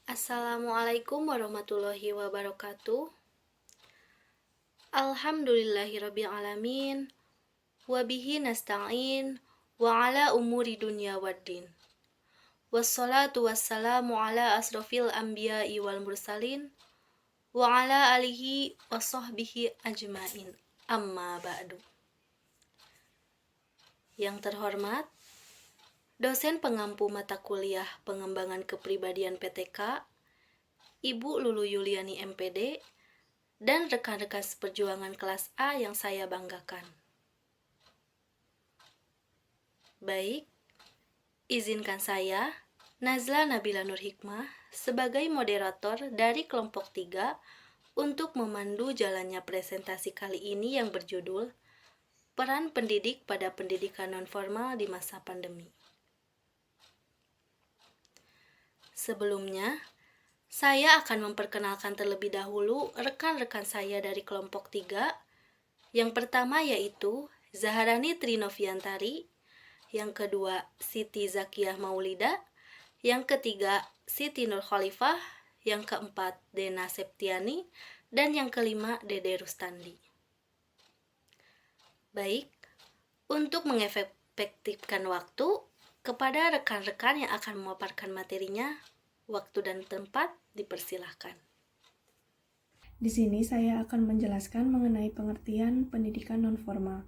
Assalamualaikum warahmatullahi wabarakatuh. Alhamdulillahirabbil alamin. Wabihi nasta'in wa ala umuri dunya waddin. Wassalatu wassalamu ala asrofil anbiya'i wal mursalin wa ala alihi wa sahbihi ajmain. Amma ba'du. Yang terhormat dosen pengampu mata kuliah pengembangan kepribadian PTK, Ibu Lulu Yuliani MPD, dan rekan-rekan seperjuangan kelas A yang saya banggakan. Baik, izinkan saya, Nazla Nabila Nur Hikmah, sebagai moderator dari kelompok 3 untuk memandu jalannya presentasi kali ini yang berjudul Peran Pendidik pada Pendidikan Nonformal di Masa Pandemi. Sebelumnya, saya akan memperkenalkan terlebih dahulu rekan-rekan saya dari kelompok 3. Yang pertama yaitu Zaharani Trinoviantari, yang kedua Siti Zakiyah Maulida, yang ketiga Siti Nur Khalifah, yang keempat Dena Septiani, dan yang kelima Dede Rustandi. Baik, untuk mengefektifkan waktu, kepada rekan-rekan yang akan memaparkan materinya, waktu dan tempat dipersilahkan. Di sini saya akan menjelaskan mengenai pengertian pendidikan nonformal.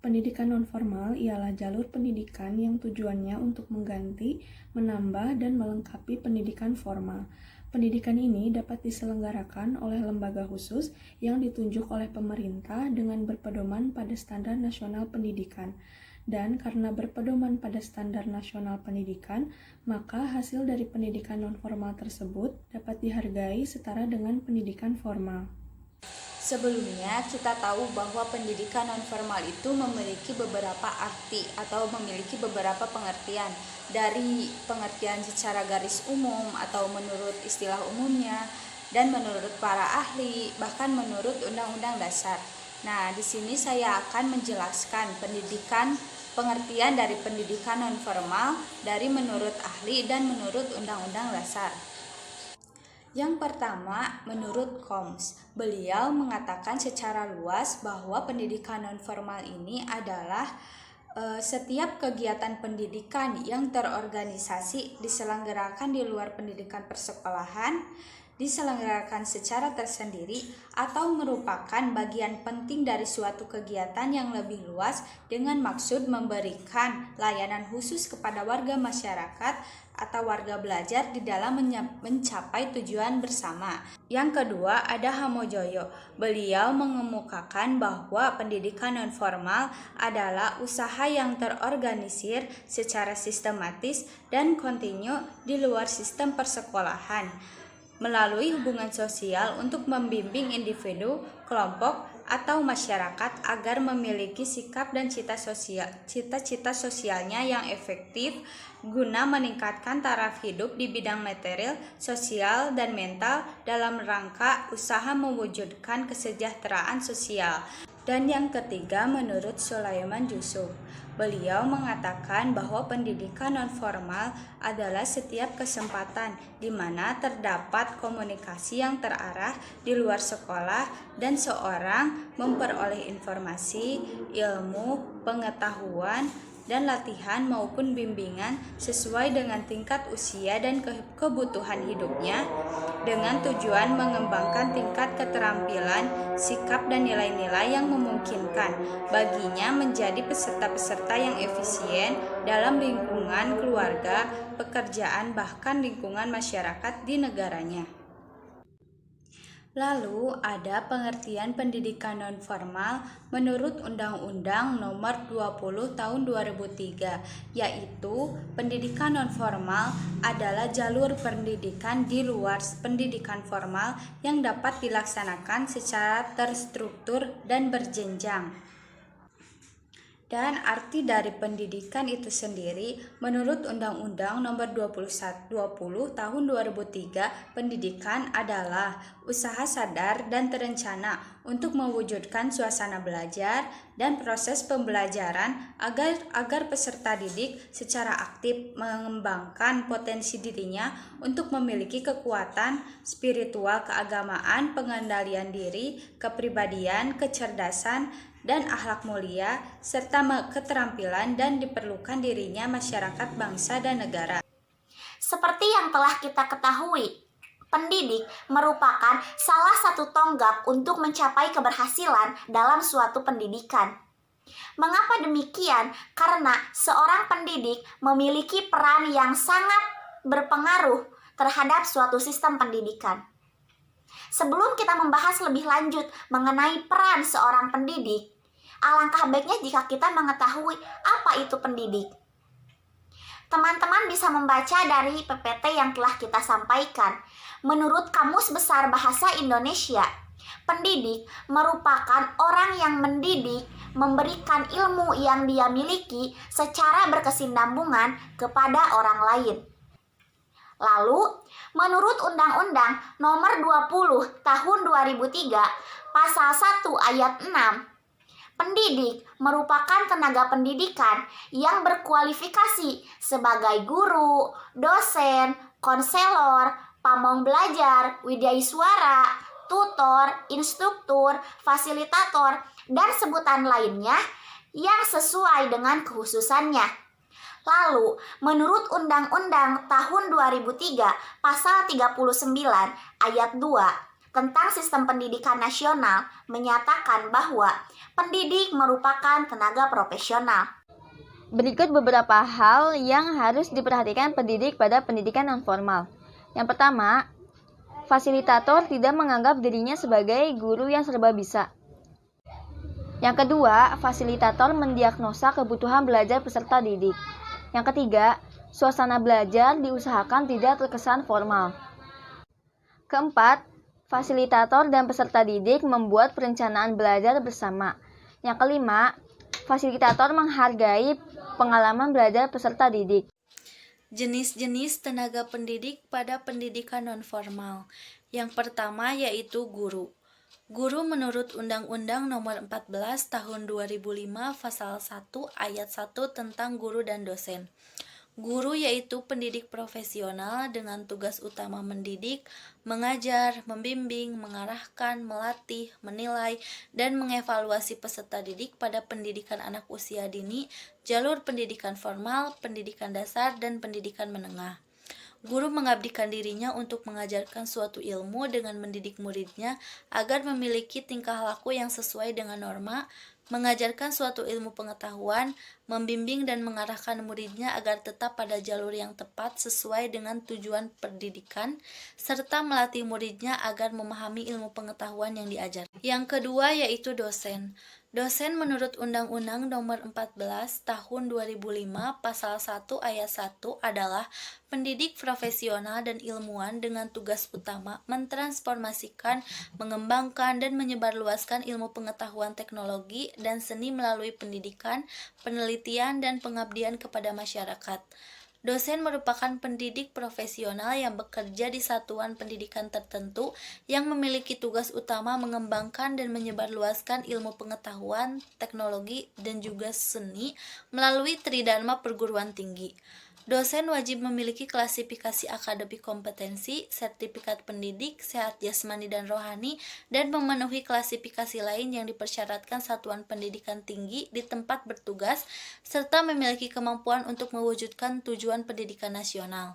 Pendidikan nonformal ialah jalur pendidikan yang tujuannya untuk mengganti, menambah, dan melengkapi pendidikan formal. Pendidikan ini dapat diselenggarakan oleh lembaga khusus yang ditunjuk oleh pemerintah dengan berpedoman pada standar nasional pendidikan. Dan karena berpedoman pada standar nasional pendidikan, maka hasil dari pendidikan nonformal tersebut dapat dihargai setara dengan pendidikan formal. Sebelumnya, kita tahu bahwa pendidikan nonformal itu memiliki beberapa arti atau memiliki beberapa pengertian. Dari pengertian secara garis umum atau menurut istilah umumnya, dan menurut para ahli, bahkan menurut Undang-Undang Dasar. Nah, di sini saya akan menjelaskan pengertian dari pendidikan nonformal dari menurut ahli dan menurut Undang-Undang Dasar. Yang pertama, menurut Koms, beliau mengatakan secara luas bahwa pendidikan nonformal ini adalah setiap kegiatan pendidikan yang terorganisasi diselenggarakan di luar pendidikan persekolahan, diselenggarakan secara tersendiri, atau merupakan bagian penting dari suatu kegiatan yang lebih luas dengan maksud memberikan layanan khusus kepada warga masyarakat atau warga belajar di dalam mencapai tujuan bersama. Yang kedua, ada Hamojoyo. Beliau mengemukakan bahwa pendidikan nonformal adalah usaha yang terorganisir secara sistematis dan kontinu di luar sistem persekolahan, melalui hubungan sosial untuk membimbing individu, kelompok, atau masyarakat agar memiliki sikap dan cita-cita sosialnya yang efektif guna meningkatkan taraf hidup di bidang material, sosial, dan mental dalam rangka usaha mewujudkan kesejahteraan sosial. Dan yang ketiga, menurut Sulaiman Yusuf, beliau mengatakan bahwa pendidikan nonformal adalah setiap kesempatan di mana terdapat komunikasi yang terarah di luar sekolah dan seorang memperoleh informasi, ilmu, pengetahuan, dan latihan maupun bimbingan sesuai dengan tingkat usia dan kebutuhan hidupnya dengan tujuan mengembangkan tingkat keterampilan, sikap, dan nilai-nilai yang memungkinkan baginya menjadi peserta-peserta yang efisien dalam lingkungan keluarga, pekerjaan, bahkan lingkungan masyarakat di negaranya. Lalu ada pengertian pendidikan nonformal menurut Undang-Undang Nomor 20 Tahun 2003, yaitu pendidikan nonformal adalah jalur pendidikan di luar pendidikan formal yang dapat dilaksanakan secara terstruktur dan berjenjang. Dan arti dari pendidikan itu sendiri, menurut Undang-Undang Nomor 20 Tahun 2003, pendidikan adalah usaha sadar dan terencana untuk mewujudkan suasana belajar dan proses pembelajaran agar peserta didik secara aktif mengembangkan potensi dirinya untuk memiliki kekuatan spiritual, keagamaan, pengendalian diri, kepribadian, kecerdasan, dan akhlak mulia, serta keterampilan dan diperlukan dirinya masyarakat, bangsa, dan negara. Seperti yang telah kita ketahui, pendidik merupakan salah satu tonggak untuk mencapai keberhasilan dalam suatu pendidikan. Mengapa demikian? Karena seorang pendidik memiliki peran yang sangat berpengaruh terhadap suatu sistem pendidikan. Sebelum kita membahas lebih lanjut mengenai peran seorang pendidik, alangkah baiknya jika kita mengetahui apa itu pendidik. Teman-teman bisa membaca dari PPT yang telah kita sampaikan. Menurut Kamus Besar Bahasa Indonesia, pendidik merupakan orang yang mendidik, memberikan ilmu yang dia miliki secara berkesinambungan kepada orang lain. Lalu, menurut Undang-Undang Nomor 20 Tahun 2003, Pasal 1 Ayat 6, pendidik merupakan tenaga pendidikan yang berkualifikasi sebagai guru, dosen, konselor, pamong belajar, widyaswara, tutor, instruktur, fasilitator, dan sebutan lainnya yang sesuai dengan kekhususannya. Lalu, menurut Undang-Undang Tahun 2003 Pasal 39 Ayat 2 tentang Sistem Pendidikan Nasional menyatakan bahwa pendidik merupakan tenaga profesional. Berikut beberapa hal yang harus diperhatikan pendidik pada pendidikan nonformal. Yang pertama, fasilitator tidak menganggap dirinya sebagai guru yang serba bisa. Yang kedua, fasilitator mendiagnosa kebutuhan belajar peserta didik. Yang ketiga, suasana belajar diusahakan tidak terkesan formal. Keempat, fasilitator dan peserta didik membuat perencanaan belajar bersama. Yang kelima, fasilitator menghargai pengalaman belajar peserta didik. Jenis-jenis tenaga pendidik pada pendidikan nonformal. Yang pertama yaitu guru. Guru menurut Undang-Undang Nomor 14 Tahun 2005 Pasal 1 Ayat 1 tentang guru dan dosen. Guru yaitu pendidik profesional dengan tugas utama mendidik, mengajar, membimbing, mengarahkan, melatih, menilai, dan mengevaluasi peserta didik pada pendidikan anak usia dini, jalur pendidikan formal, pendidikan dasar, dan pendidikan menengah. Guru mengabdikan dirinya untuk mengajarkan suatu ilmu dengan mendidik muridnya agar memiliki tingkah laku yang sesuai dengan norma, mengajarkan suatu ilmu pengetahuan, membimbing dan mengarahkan muridnya agar tetap pada jalur yang tepat sesuai dengan tujuan pendidikan, serta melatih muridnya agar memahami ilmu pengetahuan yang diajar. Yang kedua yaitu dosen. Dosen menurut Undang-Undang Nomor 14 Tahun 2005 Pasal 1 Ayat 1 adalah pendidik profesional dan ilmuwan dengan tugas utama mentransformasikan, mengembangkan, dan menyebarluaskan ilmu pengetahuan teknologi dan seni melalui pendidikan, penelitian, dan pengabdian kepada masyarakat. Dosen merupakan pendidik profesional yang bekerja di satuan pendidikan tertentu yang memiliki tugas utama mengembangkan dan menyebarluaskan ilmu pengetahuan, teknologi, dan juga seni melalui tridharma perguruan tinggi. Dosen wajib memiliki klasifikasi akademik kompetensi, sertifikat pendidik, sehat jasmani dan rohani, dan memenuhi klasifikasi lain yang dipersyaratkan satuan pendidikan tinggi di tempat bertugas, serta memiliki kemampuan untuk mewujudkan tujuan pendidikan nasional.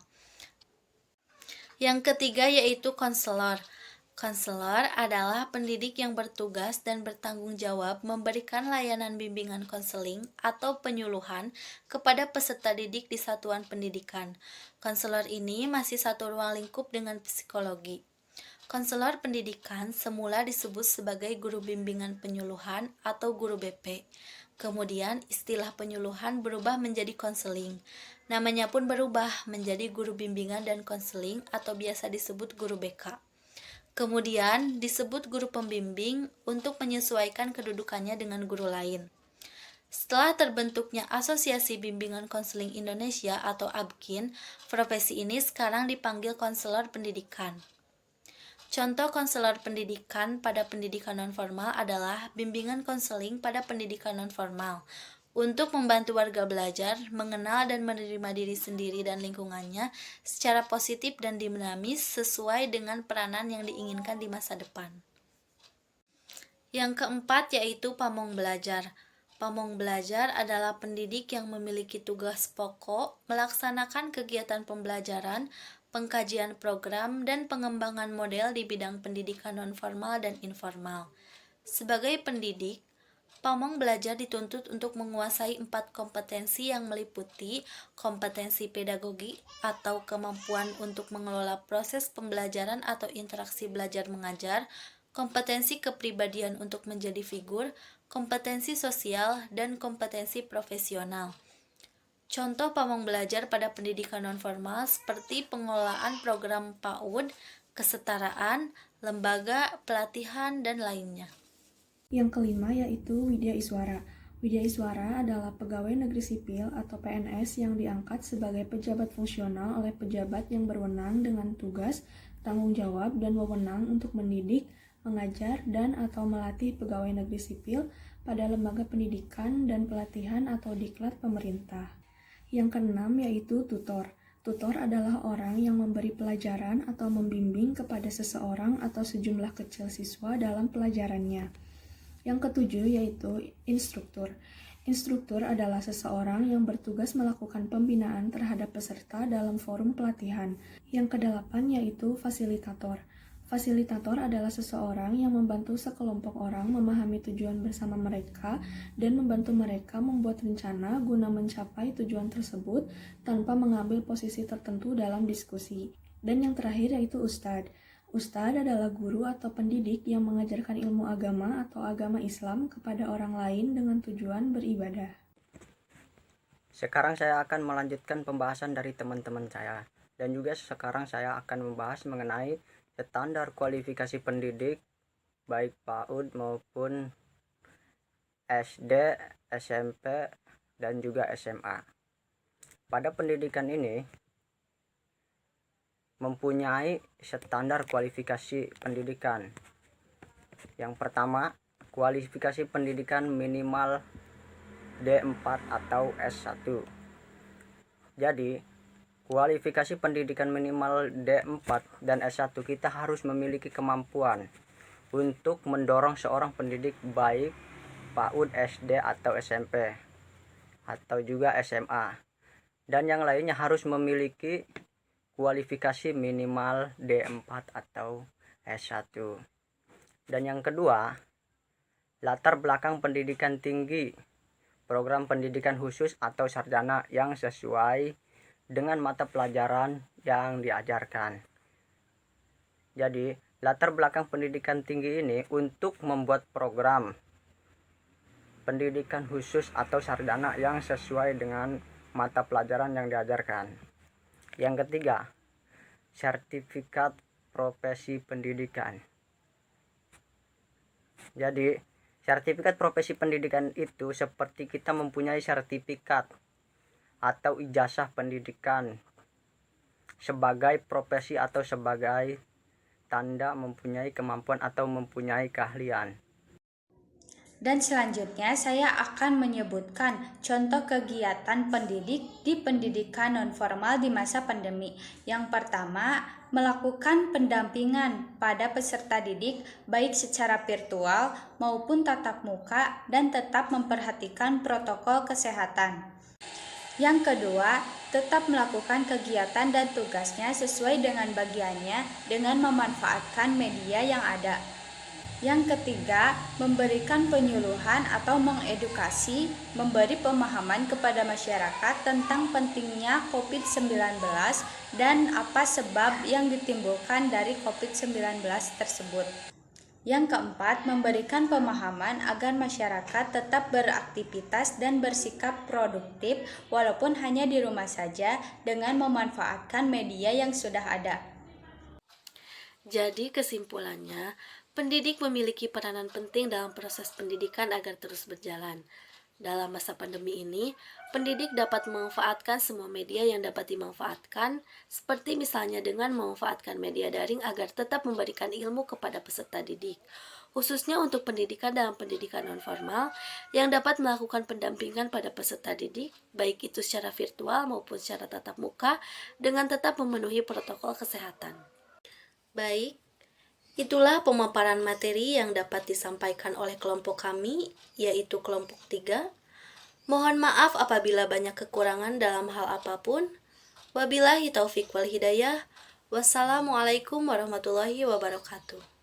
Yang ketiga yaitu konselor. Konselor adalah pendidik yang bertugas dan bertanggung jawab memberikan layanan bimbingan konseling atau penyuluhan kepada peserta didik di satuan pendidikan. Konselor ini masih satu ruang lingkup dengan psikologi. Konselor pendidikan semula disebut sebagai guru bimbingan penyuluhan atau guru BP. Kemudian istilah penyuluhan berubah menjadi konseling. Namanya pun berubah menjadi guru bimbingan dan konseling atau biasa disebut guru BK. Kemudian disebut guru pembimbing untuk menyesuaikan kedudukannya dengan guru lain. Setelah terbentuknya Asosiasi Bimbingan Konseling Indonesia atau ABKIN, profesi ini sekarang dipanggil konselor pendidikan. Contoh konselor pendidikan pada pendidikan nonformal adalah bimbingan konseling pada pendidikan nonformal untuk membantu warga belajar, mengenal dan menerima diri sendiri dan lingkungannya secara positif dan dinamis sesuai dengan peranan yang diinginkan di masa depan. Yang keempat yaitu pamong belajar. Pamong belajar adalah pendidik yang memiliki tugas pokok melaksanakan kegiatan pembelajaran, pengkajian program, dan pengembangan model di bidang pendidikan nonformal dan informal. Sebagai pendidik, pamong belajar dituntut untuk menguasai 4 kompetensi yang meliputi kompetensi pedagogi atau kemampuan untuk mengelola proses pembelajaran atau interaksi belajar mengajar, kompetensi kepribadian untuk menjadi figur, kompetensi sosial, dan kompetensi profesional. Contoh pamong belajar pada pendidikan nonformal seperti pengelolaan program PAUD, kesetaraan, lembaga, pelatihan, dan lainnya. Yang kelima yaitu Widya Iswara. Widya Iswara adalah pegawai negeri sipil atau PNS yang diangkat sebagai pejabat fungsional oleh pejabat yang berwenang dengan tugas, tanggung jawab, dan wewenang untuk mendidik, mengajar, dan atau melatih pegawai negeri sipil pada lembaga pendidikan dan pelatihan atau diklat pemerintah. Yang keenam yaitu tutor. Tutor adalah orang yang memberi pelajaran atau membimbing kepada seseorang atau sejumlah kecil siswa dalam pelajarannya. Yang ketujuh yaitu instruktur. Instruktur adalah seseorang yang bertugas melakukan pembinaan terhadap peserta dalam forum pelatihan. Yang kedelapan yaitu fasilitator. Fasilitator adalah seseorang yang membantu sekelompok orang memahami tujuan bersama mereka dan membantu mereka membuat rencana guna mencapai tujuan tersebut tanpa mengambil posisi tertentu dalam diskusi. Dan yang terakhir yaitu ustadz. Ustadz adalah guru atau pendidik yang mengajarkan ilmu agama atau agama Islam kepada orang lain dengan tujuan beribadah. Sekarang saya akan melanjutkan pembahasan dari teman-teman saya. Dan juga sekarang saya akan membahas mengenai standar kualifikasi pendidik baik PAUD maupun SD, SMP, dan juga SMA. Pada pendidikan ini mempunyai standar kualifikasi pendidikan. Yang pertama, kualifikasi pendidikan minimal D4 atau S1. Jadi, kualifikasi pendidikan minimal D4 dan S1 kita harus memiliki kemampuan untuk mendorong seorang pendidik baik PAUD, SD atau SMP atau juga SMA. Dan yang lainnya harus memiliki kualifikasi minimal D4 atau S1. Dan yang kedua, latar belakang pendidikan tinggi, program pendidikan khusus atau sarjana yang sesuai dengan mata pelajaran yang diajarkan. Jadi, latar belakang pendidikan tinggi ini untuk membuat program pendidikan khusus atau sarjana yang sesuai dengan mata pelajaran yang diajarkan. Yang ketiga, sertifikat profesi pendidikan. Jadi, sertifikat profesi pendidikan itu seperti kita mempunyai sertifikat atau ijazah pendidikan sebagai profesi atau sebagai tanda mempunyai kemampuan atau mempunyai keahlian. Dan selanjutnya saya akan menyebutkan contoh kegiatan pendidik di pendidikan nonformal di masa pandemi. Yang pertama, melakukan pendampingan pada peserta didik baik secara virtual maupun tatap muka dan tetap memperhatikan protokol kesehatan. Yang kedua, tetap melakukan kegiatan dan tugasnya sesuai dengan bagiannya dengan memanfaatkan media yang ada. Yang ketiga, memberikan penyuluhan atau mengedukasi, memberi pemahaman kepada masyarakat tentang pentingnya COVID-19 dan apa sebab yang ditimbulkan dari COVID-19 tersebut. Yang keempat, memberikan pemahaman agar masyarakat tetap beraktivitas dan bersikap produktif walaupun hanya di rumah saja dengan memanfaatkan media yang sudah ada. Jadi kesimpulannya, pendidik memiliki peranan penting dalam proses pendidikan agar terus berjalan. Dalam masa pandemi ini, pendidik dapat memanfaatkan semua media yang dapat dimanfaatkan, seperti misalnya dengan memanfaatkan media daring agar tetap memberikan ilmu kepada peserta didik, khususnya untuk pendidikan dalam pendidikan nonformal yang dapat melakukan pendampingan pada peserta didik, baik itu secara virtual maupun secara tatap muka, dengan tetap memenuhi protokol kesehatan. Baik, itulah pemaparan materi yang dapat disampaikan oleh kelompok kami, yaitu kelompok 3. Mohon maaf apabila banyak kekurangan dalam hal apapun. Wabillahi taufik wal hidayah. Wassalamualaikum warahmatullahi wabarakatuh.